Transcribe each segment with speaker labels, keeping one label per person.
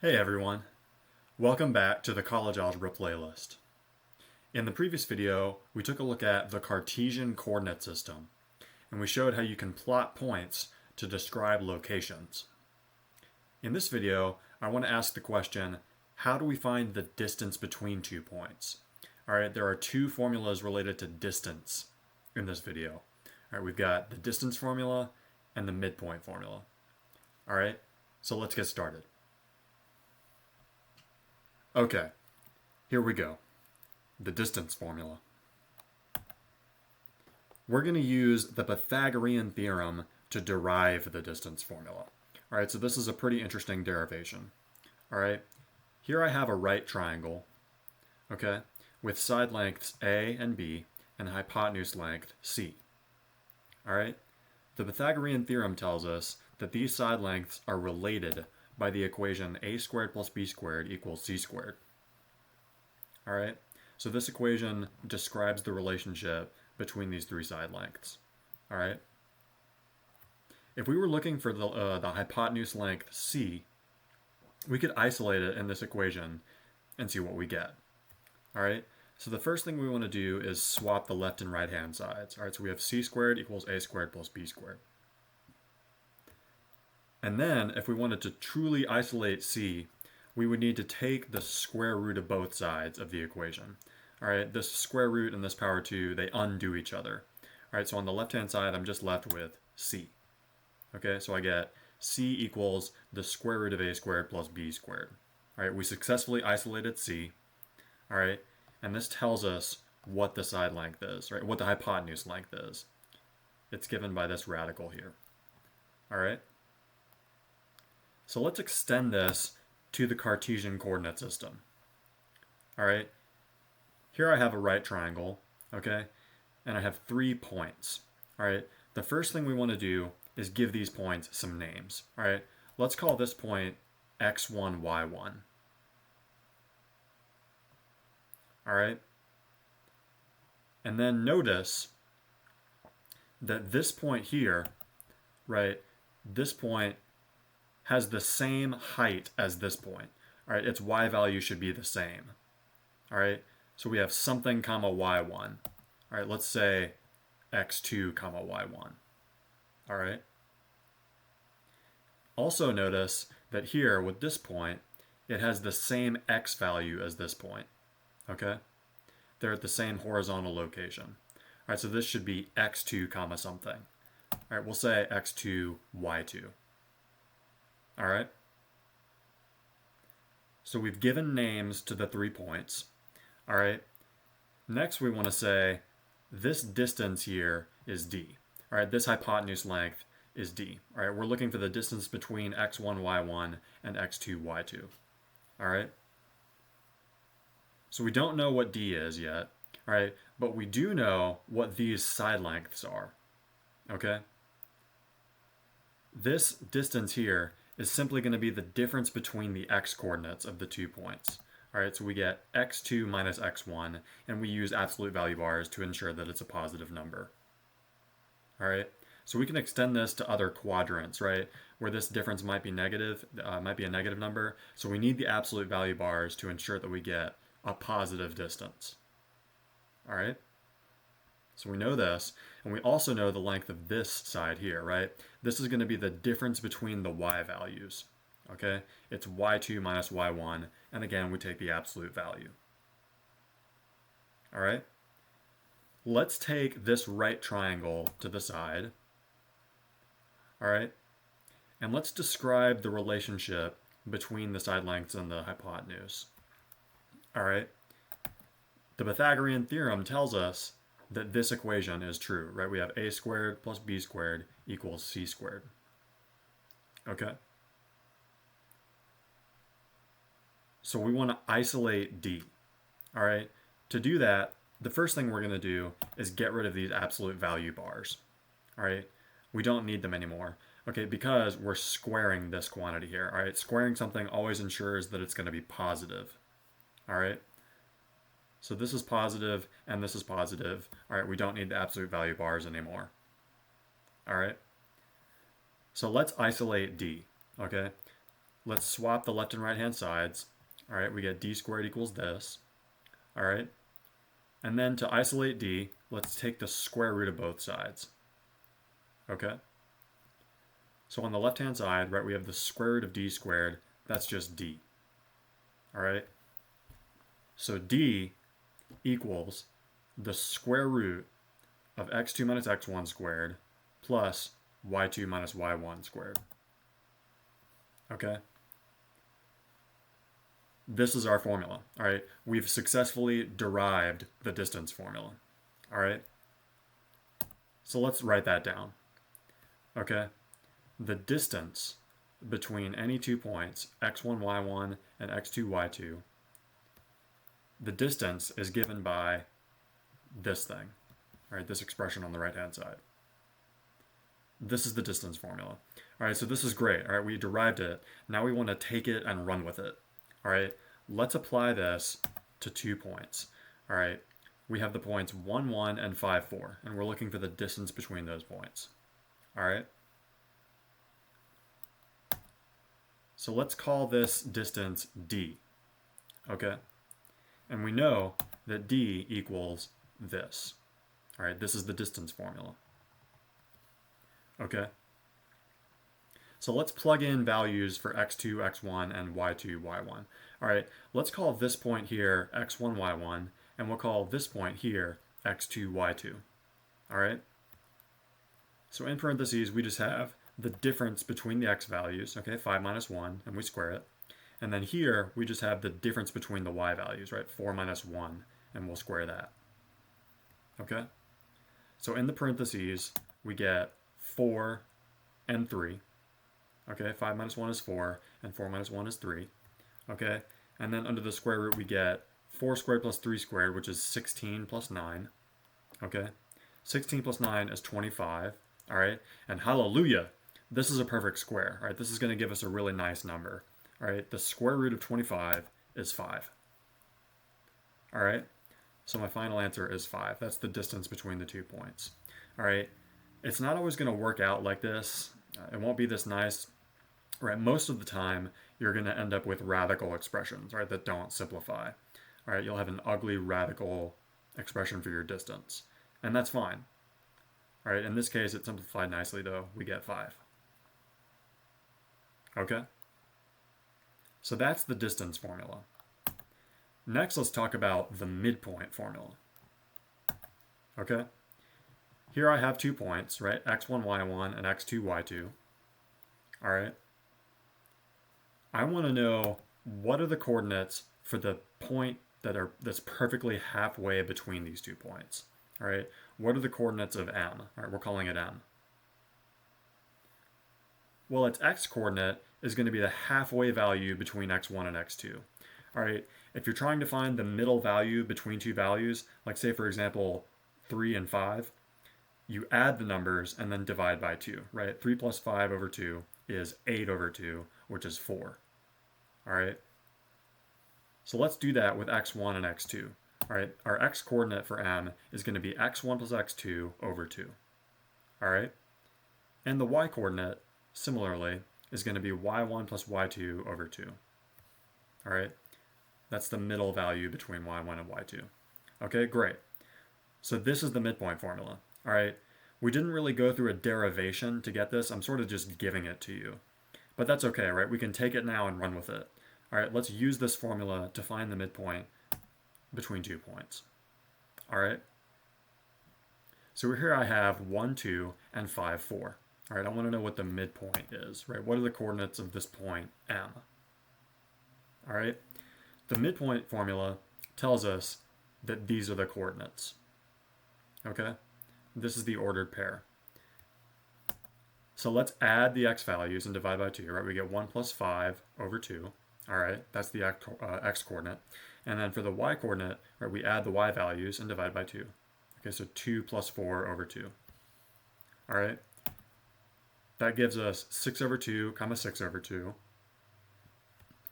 Speaker 1: Hey everyone, welcome back to the College Algebra playlist. In the previous video, we took a look at the Cartesian coordinate system, and we showed how you can plot points to describe locations. In this video, I want to ask the question, how do we find the distance between 2 points? Alright, there are 2 formulas related to distance in this video. Alright, we've got the distance formula and the midpoint formula. Alright, so let's get started. Okay, here we go. The distance formula. We're going to use the Pythagorean theorem to derive the distance formula. All right, so this is a pretty interesting derivation. All right, here I have a right triangle, okay, with side lengths A and B and hypotenuse length C. All right, the Pythagorean theorem tells us that these side lengths are related by the equation a squared plus b squared equals c squared. All right, so this equation describes the relationship between these 3 side lengths. All right, if we were looking for the hypotenuse length c, we could isolate it in this equation and see what we get. All right, so the first thing we want to do is swap the left and right hand sides. All right, so we have c squared equals a squared plus b squared. And then, if we wanted to truly isolate c, we would need to take the square root of both sides of the equation. All right, this square root and this power 2, they undo each other. All right, so on the left-hand side, I'm just left with c. Okay, so I get c equals the square root of a squared plus b squared. All right, we successfully isolated c. All right, and this tells us what the side length is, right? What the hypotenuse length is. It's given by this radical here. All right. So let's extend this to the Cartesian coordinate system. All right, here I have a right triangle, okay, and I have 3 points. All right, the first thing we want to do is give these points some names. All right, let's call this point x1, y1. All right, and then notice that this point here, right, this point has the same height as this point. All right, its y value should be the same. All right, so we have something comma y1. All right, let's say x2 comma y1. All right. Also notice that here with this point, it has the same x value as this point. Okay, they're at the same horizontal location. All right, so this should be x2 comma something. All right, we'll say x2 y2. All right, so we've given names to the 3 points. All right, next we want to say this distance here is d. All right, this hypotenuse length is d. All right, we're looking for the distance between x1, y1 and x2, y2. All right, so we don't know what d is yet. All right, but we do know what these side lengths are. Okay, this distance here is simply going to be the difference between the x coordinates of the 2 points. All right, so we get x2 minus x1, and we use absolute value bars to ensure that it's a positive number. All right, so we can extend this to other quadrants, right, where this difference might be negative, might be a negative number. So we need the absolute value bars to ensure that we get a positive distance. All right, so we know this, and we also know the length of this side here, right? This is going to be the difference between the y values, okay? It's y2 minus y1, and again, we take the absolute value. All right? Let's take this right triangle to the side, all right? And let's describe the relationship between the side lengths and the hypotenuse. All right? The Pythagorean theorem tells us that this equation is true, right? We have a squared plus b squared equals c squared. Okay? So we want to isolate d. All right? To do that, the first thing we're going to do is get rid of these absolute value bars. All right? We don't need them anymore. Okay, because we're squaring this quantity here. All right? Squaring something always ensures that it's going to be positive. All right? So this is positive and this is positive. All right, we don't need the absolute value bars anymore. All right. So let's isolate D, okay? let's swap the left and right hand sides. All right, we get d squared equals this. All right, and then to isolate d, let's take the square root of both sides. Okay, so on the left hand side, right, we have the square root of d squared. That's just d. All right, so d equals the square root of x2 minus x1 squared plus y2 minus y1 squared. Okay? This is our formula. All right? We've successfully derived the distance formula. All right? So let's write that down. Okay? The distance between any 2 points, x1, y1, and x2, y2, the distance is given by this thing. All right, this expression on the right-hand side. This is the distance formula. All right, so this is great. All right, we derived it. Now we want to take it and run with it. All right, let's apply this to 2 points. All right, we have the points 1, 1, and 5, 4, and we're looking for the distance between those points. All right. So let's call this distance d. Okay, and we know that d equals this. All right, this is the distance formula. Okay. So let's plug in values for x2, x1, and y2, y1. All right, let's call this point here x1, y1, and we'll call this point here x2, y2. All right. So in parentheses, we just have the difference between the x values, okay, 5 minus 1, and we square it. And then here, we just have the difference between the y values, right, 4 minus 1, and we'll square that. Okay? So in the parentheses, we get 4 and 3. Okay, 5 minus 1 is 4, and 4 minus 1 is 3. Okay, and then under the square root, we get 4 squared plus 3 squared, which is 16 plus 9. Okay, 16 plus 9 is 25. All right, and hallelujah, this is a perfect square. All right, this is going to give us a really nice number. All right, the square root of 25 is 5. All right, so my final answer is 5. That's the distance between the 2 points. All right, it's not always going to work out like this. It won't be this nice. Right, most of the time, you're going to end up with radical expressions, right, that don't simplify. All right, you'll have an ugly radical expression for your distance, and that's fine. All right, in this case, it simplified nicely, though. We get 5. Okay? So that's the distance formula. Next, let's talk about the midpoint formula. Okay? Here I have 2 points, right? x1, y1, and x2, y2. All right? I want to know what are the coordinates for the point that's perfectly halfway between these 2 points. All right, what are the coordinates of m? All right, we're calling it m. Well, its x-coordinate is going to be the halfway value between x1 and x2. All right, if you're trying to find the middle value between 2 values, like say for example 3 and 5, you add the numbers and then divide by 2, right? 3 plus 5 over 2 is 8 over 2, which is 4. All right, so let's do that with x1 and x2. All right, our x-coordinate for m is going to be x1 plus x2 over 2. All right, and the y-coordinate, similarly, is going to be y1 plus y2 over 2. All right, that's the middle value between y1 and y2. Okay, great. So this is the midpoint formula. All right, we didn't really go through a derivation to get this. I'm sort of just giving it to you. But that's okay, right? We can take it now and run with it. All right, let's use this formula to find the midpoint between 2 points. All right. So here I have 1, 2, and 5, 4. All right, I want to know what the midpoint is, right? What are the coordinates of this point, m? All right. The midpoint formula tells us that these are the coordinates. Okay. This is the ordered pair. So let's add the x values and divide by 2, right? We get 1 plus 5 over 2. All right, that's the x-coordinate. And then for the y-coordinate, right, we add the y values and divide by 2. Okay, so 2 plus 4 over 2. All right, that gives us 6 over 2, comma 6 over 2.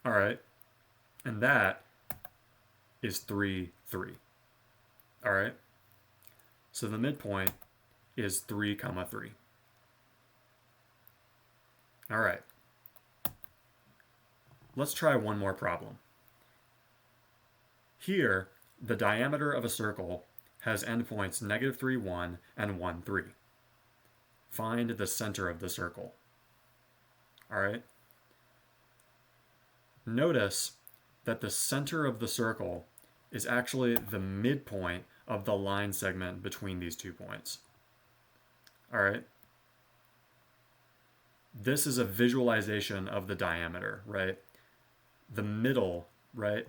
Speaker 1: All right, and that is 3, 3. All right, so the midpoint is 3, comma 3. All right. let's try one more problem. Here, the diameter of a circle has endpoints -3, 1, and 1, 3. Find the center of the circle. All right? Notice that the center of the circle is actually the midpoint of the line segment between these 2 points. All right? This is a visualization of the diameter, right? The middle, right?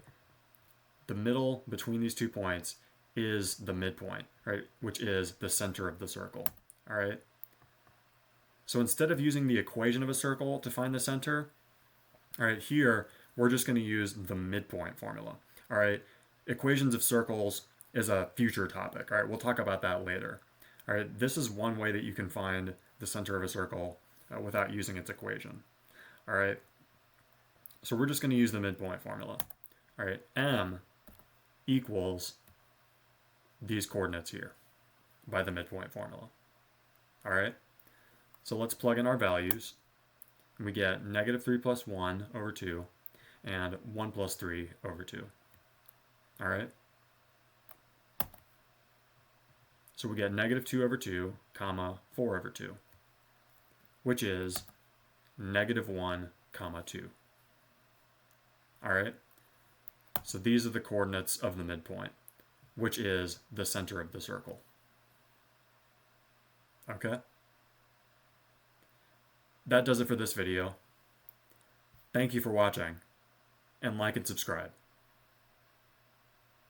Speaker 1: The middle between these 2 points is the midpoint, right? Which is the center of the circle, all right? So instead of using the equation of a circle to find the center, all right, here, we're just going to use the midpoint formula, all right? Equations of circles is a future topic, all right? We'll talk about that later, all right? This is one way that you can find the center of a circle without using its equation, all right? So we're just going to use the midpoint formula, all right? M equals these coordinates here by the midpoint formula, all right? So let's plug in our values. And we get -3 plus 1 over 2 and 1 plus 3 over 2. All right? So we get -2 over 2, comma 4 over 2, which is -1, comma 2. All right? So these are the coordinates of the midpoint, which is the center of the circle. Okay? That does it for this video. Thank you for watching, and like and subscribe.